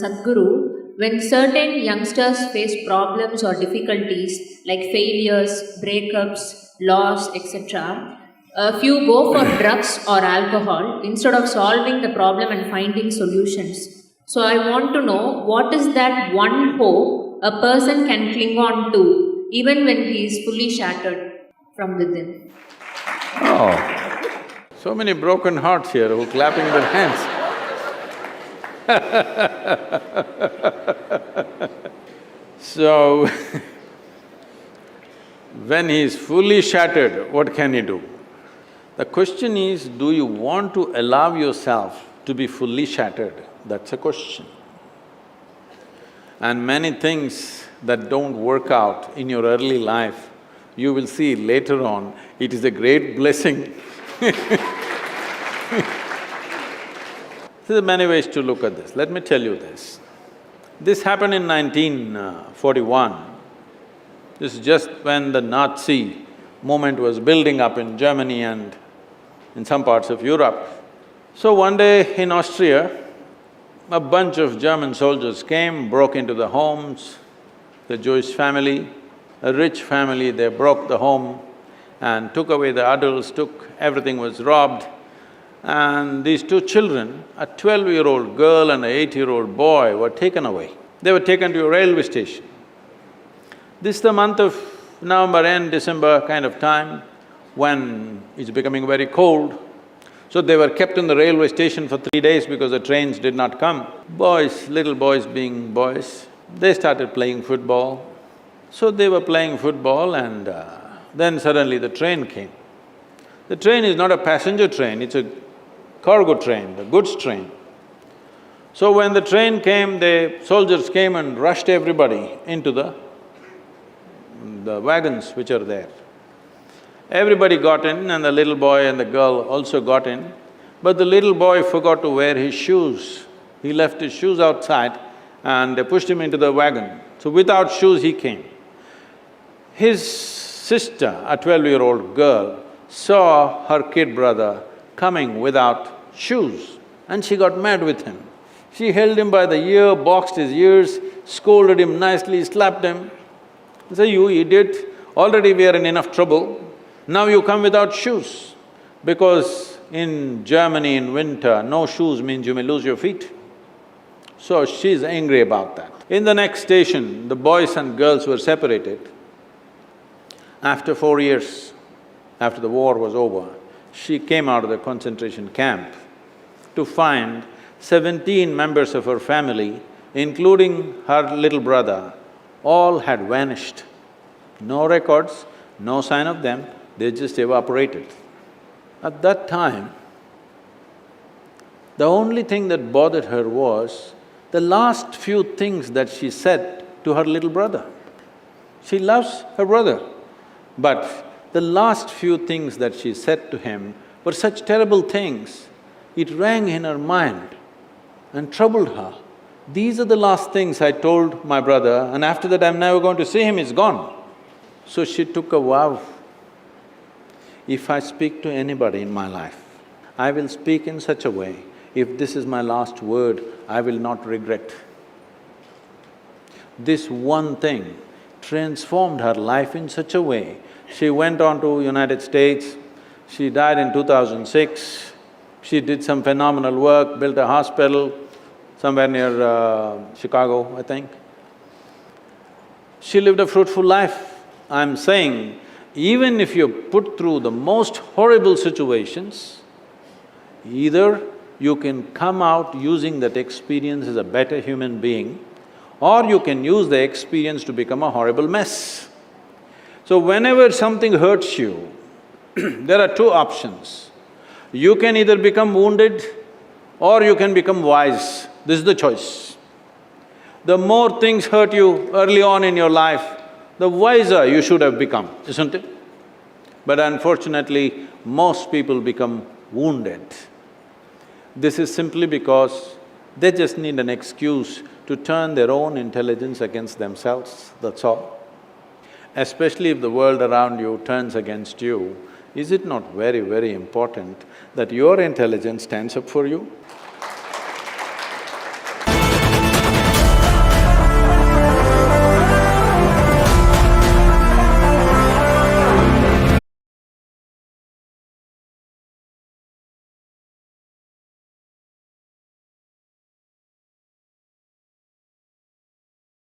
Sadguru, when certain youngsters face problems or difficulties like failures, breakups, loss, etc., a few go for drugs or alcohol instead of solving the problem and finding solutions. So, I want to know what is that one hope a person can cling on to even when he is fully shattered from within? Oh, so many broken hearts here who are clapping their hands. So, when he is fully shattered, what can he do? The question is, do you want to allow yourself to be fully shattered? That's a question. And many things that don't work out in your early life, you will see later on, it is a great blessing. There are many ways to look at this. Let me tell you this. This happened in 1941. This is just when the Nazi movement was building up in Germany and in some parts of Europe. So one day in Austria, a bunch of German soldiers came, broke into the homes, the Jewish family, a rich family, they broke the home and took away the adults, everything was robbed. And these two children, a 12-year-old girl and an 8-year-old boy were taken away. They were taken to a railway station. This is the month of November end, December kind of time, when it's becoming very cold. So they were kept in the railway station for 3 days because the trains did not come. Boys, little boys being boys, they started playing football. So they were playing football and then suddenly the train came. The train is not a passenger train, it's a cargo train, the goods train. So when the train came, the soldiers came and rushed everybody into the wagons which are there. Everybody got in and the little boy and the girl also got in, but the little boy forgot to wear his shoes. He left his shoes outside and they pushed him into the wagon. So without shoes he came. His sister, a 12-year-old girl, saw her kid brother coming without shoes and she got mad with him. She held him by the ear, boxed his ears, scolded him nicely, slapped him. Say, "You idiot, already we are in enough trouble, now you come without shoes." Because in Germany in winter, no shoes means you may lose your feet. So she's angry about that. In the next station, the boys and girls were separated. After 4 years, after the war was over, she came out of the concentration camp to find 17 members of her family, including her little brother, all had vanished. No records, no sign of them, they just evaporated. At that time, the only thing that bothered her was the last few things that she said to her little brother. She loves her brother, but the last few things that she said to him were such terrible things, it rang in her mind and troubled her. These are the last things I told my brother and after that I'm never going to see him, he's gone. So she took a vow, if I speak to anybody in my life, I will speak in such a way, if this is my last word, I will not regret. This one thing transformed her life in such a way. She went on to United States, she died in 2006, she did some phenomenal work, built a hospital somewhere near Chicago, I think. She lived a fruitful life. I'm saying, even if you're put through the most horrible situations, either you can come out using that experience as a better human being, or you can use the experience to become a horrible mess. So whenever something hurts you, there are two options. You can either become wounded or you can become wise. This is the choice. The more things hurt you early on in your life, the wiser you should have become, isn't it? But unfortunately, most people become wounded. This is simply because they just need an excuse to turn their own intelligence against themselves, that's all. Especially if the world around you turns against you, is it not very, very important that your intelligence stands up for you?